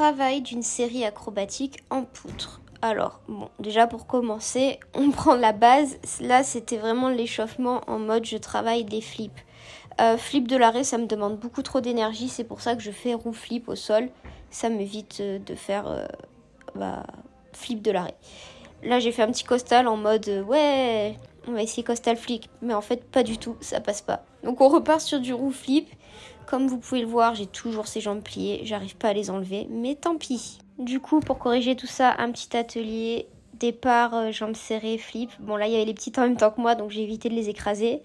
travail d'une série acrobatique en poutre. Alors, bon, déjà pour commencer, on prend la base. Là, c'était vraiment l'échauffement en mode je travaille des flips. Flip de l'arrêt, ça me demande beaucoup trop d'énergie. C'est pour ça que je fais roue flip au sol. Ça m'évite de faire flip de l'arrêt. Là, j'ai fait un petit costal en mode ouais, on va essayer costal flip. Mais en fait, pas du tout, ça passe pas. Donc, on repart sur du roue flip. Comme vous pouvez le voir, j'ai toujours ces jambes pliées. J'arrive pas à les enlever, mais tant pis. Du coup, pour corriger tout ça, un petit atelier. Départ, jambes serrées, flip. Bon, là, il y avait les petites en même temps que moi, donc j'ai évité de les écraser.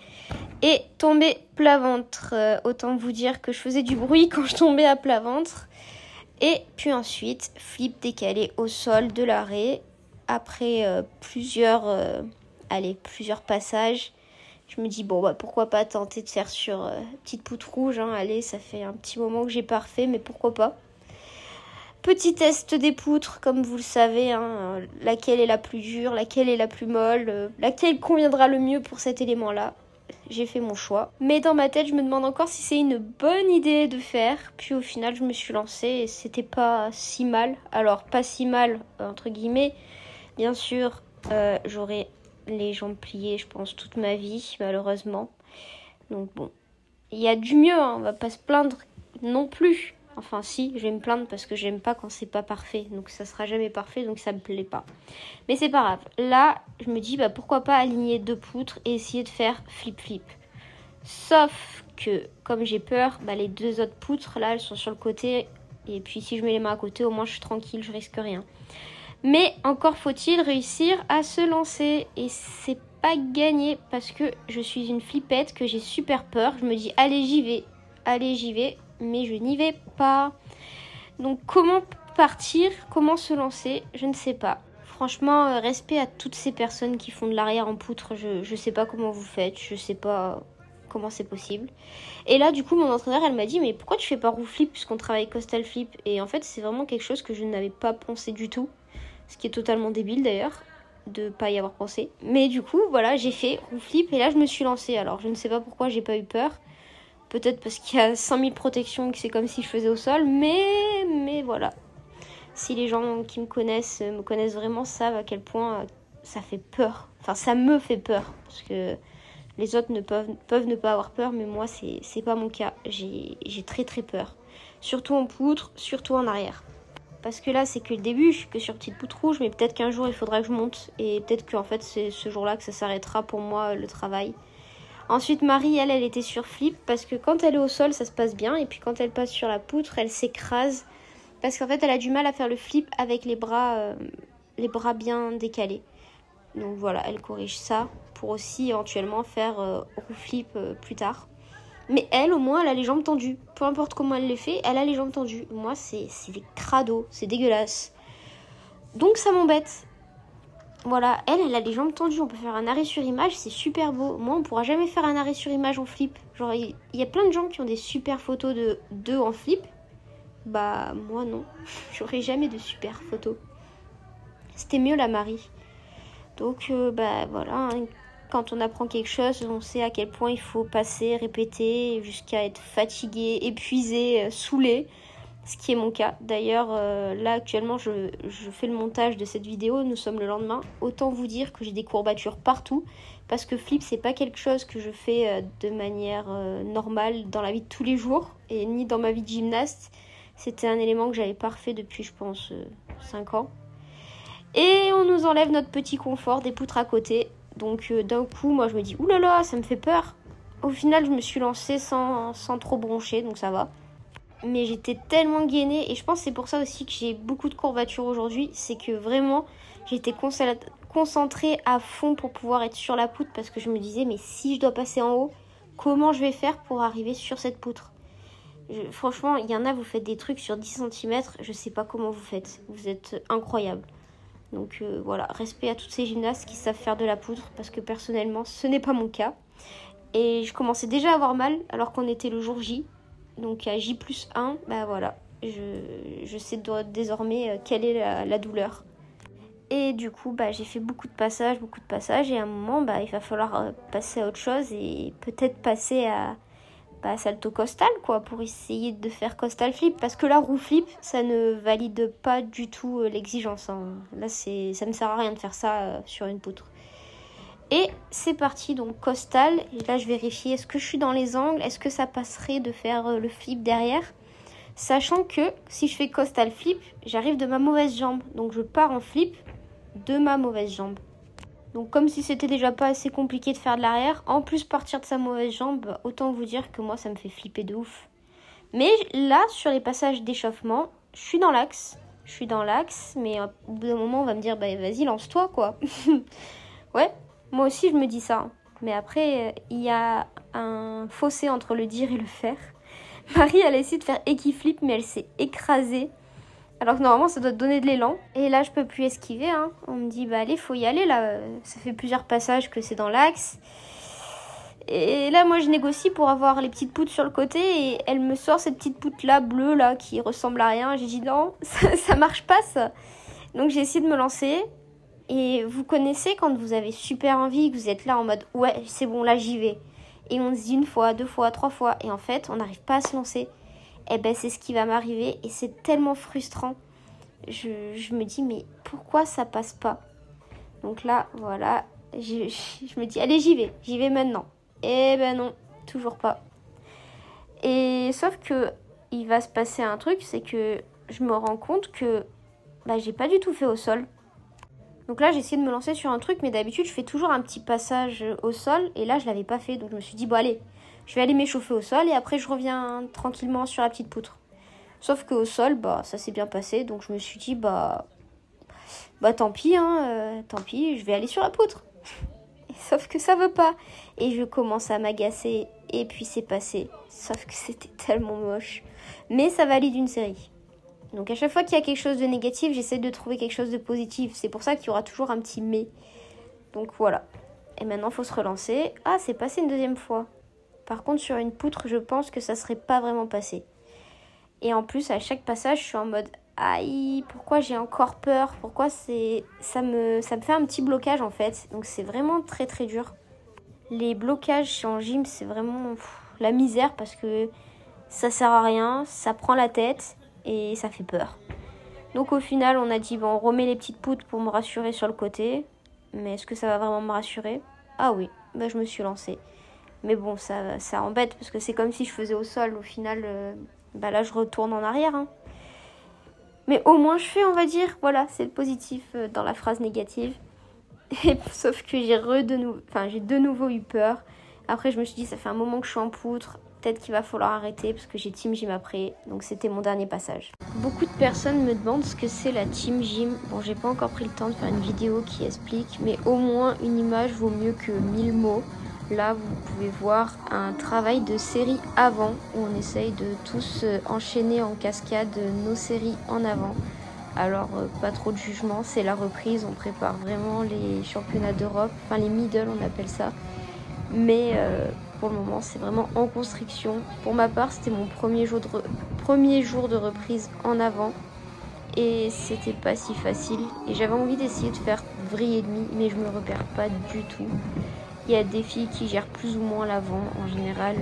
Et tomber plat ventre. Autant vous dire que je faisais du bruit quand je tombais à plat ventre. Et puis ensuite, flip décalé au sol de l'arrêt. Après plusieurs passages, je me dis, bon, bah, pourquoi pas tenter de faire sur petite poutre rouge. Hein. Allez, ça fait un petit moment que j'ai pas refait, mais pourquoi pas. Petit test des poutres, comme vous le savez, hein, laquelle est la plus dure, laquelle est la plus molle, laquelle conviendra le mieux pour cet élément-là. J'ai fait mon choix. Mais dans ma tête, je me demande encore si c'est une bonne idée de faire. Puis au final, je me suis lancée et c'était pas si mal. Alors, pas si mal, entre guillemets. Bien sûr, j'aurai les jambes pliées, je pense, toute ma vie, malheureusement. Donc bon, il y a du mieux, hein, on va pas se plaindre non plus. Enfin si, je vais me plaindre parce que j'aime pas quand c'est pas parfait. Donc ça sera jamais parfait, donc ça me plaît pas. Mais c'est pas grave. Là, je me dis, bah pourquoi pas aligner 2 poutres et essayer de faire flip-flip. Sauf que, comme j'ai peur, bah, les 2 autres poutres, là, elles sont sur le côté. Et puis si je mets les mains à côté, au moins je suis tranquille, je risque rien. Mais encore faut-il réussir à se lancer. Et c'est pas gagné parce que je suis une flippette, que j'ai super peur. Je me dis, allez, j'y vais. Mais je n'y vais pas. Donc comment partir, comment se lancer, je ne sais pas. Franchement, respect à toutes ces personnes qui font de l'arrière en poutre. Je sais pas comment vous faites, je sais pas comment c'est possible. Et là, du coup, mon entraîneur, elle m'a dit, mais pourquoi tu fais pas roue flip puisqu'on travaille costal flip? Et en fait, c'est vraiment quelque chose que je n'avais pas pensé du tout. Ce qui est totalement débile d'ailleurs, de pas y avoir pensé. Mais du coup, voilà, j'ai fait roue flip et là, je me suis lancée. Alors, je ne sais pas pourquoi j'ai pas eu peur. Peut-être parce qu'il y a 5000 protections, que c'est comme si je faisais au sol. Mais voilà. Si les gens qui me connaissent vraiment, savent à quel point ça fait peur. Enfin, ça me fait peur. Parce que les autres peuvent ne pas avoir peur, mais moi, c'est pas mon cas. J'ai très très peur. Surtout en poutre, surtout en arrière. Parce que là, c'est que le début, je suis que sur petite poutre rouge, mais peut-être qu'un jour, il faudra que je monte. Et peut-être qu'en fait, c'est ce jour-là que ça s'arrêtera pour moi, le travail. Ensuite, Marie, elle était sur flip parce que quand elle est au sol, ça se passe bien. Et puis quand elle passe sur la poutre, elle s'écrase. Parce qu'en fait, elle a du mal à faire le flip avec les bras bien décalés. Donc voilà, elle corrige ça pour aussi éventuellement faire roue flip plus tard. Mais elle, au moins, elle a les jambes tendues. Peu importe comment elle les fait, elle a les jambes tendues. Moi, c'est des crados, c'est dégueulasse. Donc ça m'embête. Voilà, elle a les jambes tendues, on peut faire un arrêt sur image, c'est super beau. Moi, on pourra jamais faire un arrêt sur image en flip. Genre, il y a plein de gens qui ont des super photos d'eux en flip. Bah, moi non, j'aurai jamais de super photos. C'était mieux la Marie. Donc, bah voilà, hein. Quand on apprend quelque chose, on sait à quel point il faut passer, répéter, jusqu'à être fatigué, épuisé, saoulé. Ce qui est mon cas. D'ailleurs, là actuellement, je fais le montage de cette vidéo. Nous sommes le lendemain. Autant vous dire que j'ai des courbatures partout. Parce que flip, c'est pas quelque chose que je fais de manière normale dans la vie de tous les jours. Et ni dans ma vie de gymnaste. C'était un élément que j'avais pas refait depuis, je pense, 5 ans. Et on nous enlève notre petit confort des poutres à côté. Donc d'un coup, moi je me dis, oulala, ça me fait peur. Au final, je me suis lancée sans trop broncher, donc ça va. Mais j'étais tellement gainée et je pense que c'est pour ça aussi que j'ai beaucoup de courbatures aujourd'hui. C'est que vraiment, j'étais concentrée à fond pour pouvoir être sur la poutre parce que je me disais, mais si je dois passer en haut, comment je vais faire pour arriver sur cette poutre? Franchement, il y en a, vous faites des trucs sur 10 cm, je sais pas comment vous faites. Vous êtes incroyables. Donc voilà, respect à toutes ces gymnastes qui savent faire de la poutre parce que personnellement, ce n'est pas mon cas. Et je commençais déjà à avoir mal alors qu'on était le jour J. Donc à J+1, bah voilà, je sais désormais quelle est la douleur. Et du coup, bah, j'ai fait beaucoup de passages. Et à un moment, bah, il va falloir passer à autre chose et peut-être passer à salto costal quoi, pour essayer de faire costal flip, parce que la roue flip ça ne valide pas du tout l'exigence, hein. Là ça me sert à rien de faire ça sur une poutre. Et c'est parti, donc costal, et là je vérifie est-ce que je suis dans les angles, est-ce que ça passerait de faire le flip derrière, sachant que si je fais costal flip j'arrive de ma mauvaise jambe, donc je pars en flip de ma mauvaise jambe. Donc comme si c'était déjà pas assez compliqué de faire de l'arrière, en plus partir de sa mauvaise jambe, autant vous dire que moi ça me fait flipper de ouf. Mais là, sur les passages d'échauffement, je suis dans l'axe, mais au bout d'un moment on va me dire bah vas-y lance-toi quoi. Ouais, moi aussi je me dis ça. Mais après, il y a un fossé entre le dire et le faire. Marie elle a essayé de faire équiflip mais elle s'est écrasée. Alors que normalement ça doit te donner de l'élan. Et là je peux plus esquiver, hein. On me dit bah allez faut y aller là. Ça fait plusieurs passages que c'est dans l'axe. Et là moi je négocie pour avoir les petites poutres sur le côté. Et elle me sort cette petite poutre là bleue là qui ressemble à rien. J'ai dit non ça marche pas ça. Donc j'ai essayé de me lancer. Et vous connaissez quand vous avez super envie, que vous êtes là en mode ouais c'est bon là j'y vais. Et on se dit une fois, deux fois, trois fois. Et en fait on n'arrive pas à se lancer. Eh ben c'est ce qui va m'arriver et c'est tellement frustrant. Je me dis mais pourquoi ça passe pas? Donc là voilà, je me dis allez j'y vais maintenant. Eh ben non, toujours pas. Et sauf que il va se passer un truc, c'est que je me rends compte que j'ai pas du tout fait au sol. Donc là j'ai essayé de me lancer sur un truc, mais d'habitude je fais toujours un petit passage au sol et là je l'avais pas fait, donc je me suis dit bon allez. Je vais aller m'échauffer au sol et après je reviens tranquillement sur la petite poutre. Sauf qu'au sol, ça s'est bien passé. Donc je me suis dit, tant pis, hein, tant pis, je vais aller sur la poutre. Sauf que ça veut pas. Et je commence à m'agacer et puis c'est passé. Sauf que c'était tellement moche. Mais ça valide une série. Donc à chaque fois qu'il y a quelque chose de négatif, j'essaie de trouver quelque chose de positif. C'est pour ça qu'il y aura toujours un petit mais. Donc voilà. Et maintenant, il faut se relancer. Ah, c'est passé une deuxième fois. Par contre, sur une poutre, je pense que ça serait pas vraiment passé. Et en plus, à chaque passage, je suis en mode aïe, pourquoi j'ai encore peur? Pourquoi ça me fait un petit blocage en fait. Donc c'est vraiment très très dur. Les blocages en gym, c'est vraiment la misère parce que ça sert à rien, ça prend la tête et ça fait peur. Donc au final, on a dit bon, on remet les petites poutres pour me rassurer sur le côté. Mais est-ce que ça va vraiment me rassurer? Ah oui, je me suis lancée. Mais bon, ça embête parce que c'est comme si je faisais au sol. Au final, là, je retourne en arrière. Hein. Mais au moins, je fais, on va dire. Voilà, c'est le positif dans la phrase négative. Et, sauf que j'ai de nouveau eu peur. Après, je me suis dit, ça fait un moment que je suis en poutre. Peut-être qu'il va falloir arrêter parce que j'ai Team Gym après. Donc, c'était mon dernier passage. Beaucoup de personnes me demandent ce que c'est la Team Gym. Bon, j'ai pas encore pris le temps de faire une vidéo qui explique. Mais au moins, une image vaut mieux que 1000 mots. Là, vous pouvez voir un travail de série avant où on essaye de tous enchaîner en cascade nos séries en avant. Alors, pas trop de jugement, c'est la reprise. On prépare vraiment les championnats d'Europe, enfin les middle, on appelle ça. Mais pour le moment, c'est vraiment en construction. Pour ma part, c'était mon premier jour de reprise en avant. Et c'était pas si facile. Et j'avais envie d'essayer de faire vrille et demi, mais je me repère pas du tout. Il y a des filles qui gèrent plus ou moins l'avant. En général,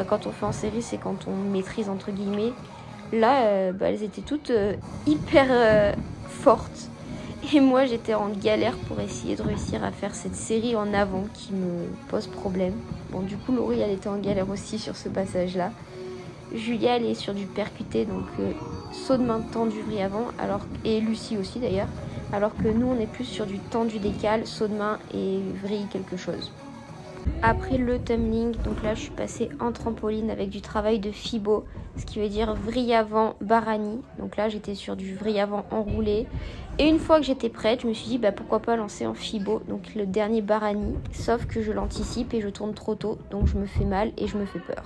quand on fait en série, c'est quand on maîtrise entre guillemets. Là, elles étaient toutes hyper fortes. Et moi, j'étais en galère pour essayer de réussir à faire cette série en avant qui me pose problème. Bon, du coup, Laurie, elle était en galère aussi sur ce passage-là. Julia, elle est sur du percuté, donc saut de main tendu vrille avant. Et Lucie aussi d'ailleurs. Alors que nous, on est plus sur du tendu décal, saut de main et vrille quelque chose. Après le tumbling, donc là, je suis passée en trampoline avec du travail de Fibo, ce qui veut dire vrille avant Barani. Donc là, j'étais sur du vrille avant enroulé. Et une fois que j'étais prête, je me suis dit, pourquoi pas lancer en Fibo, donc le dernier Barani. Sauf que je l'anticipe et je tourne trop tôt, donc je me fais mal et je me fais peur.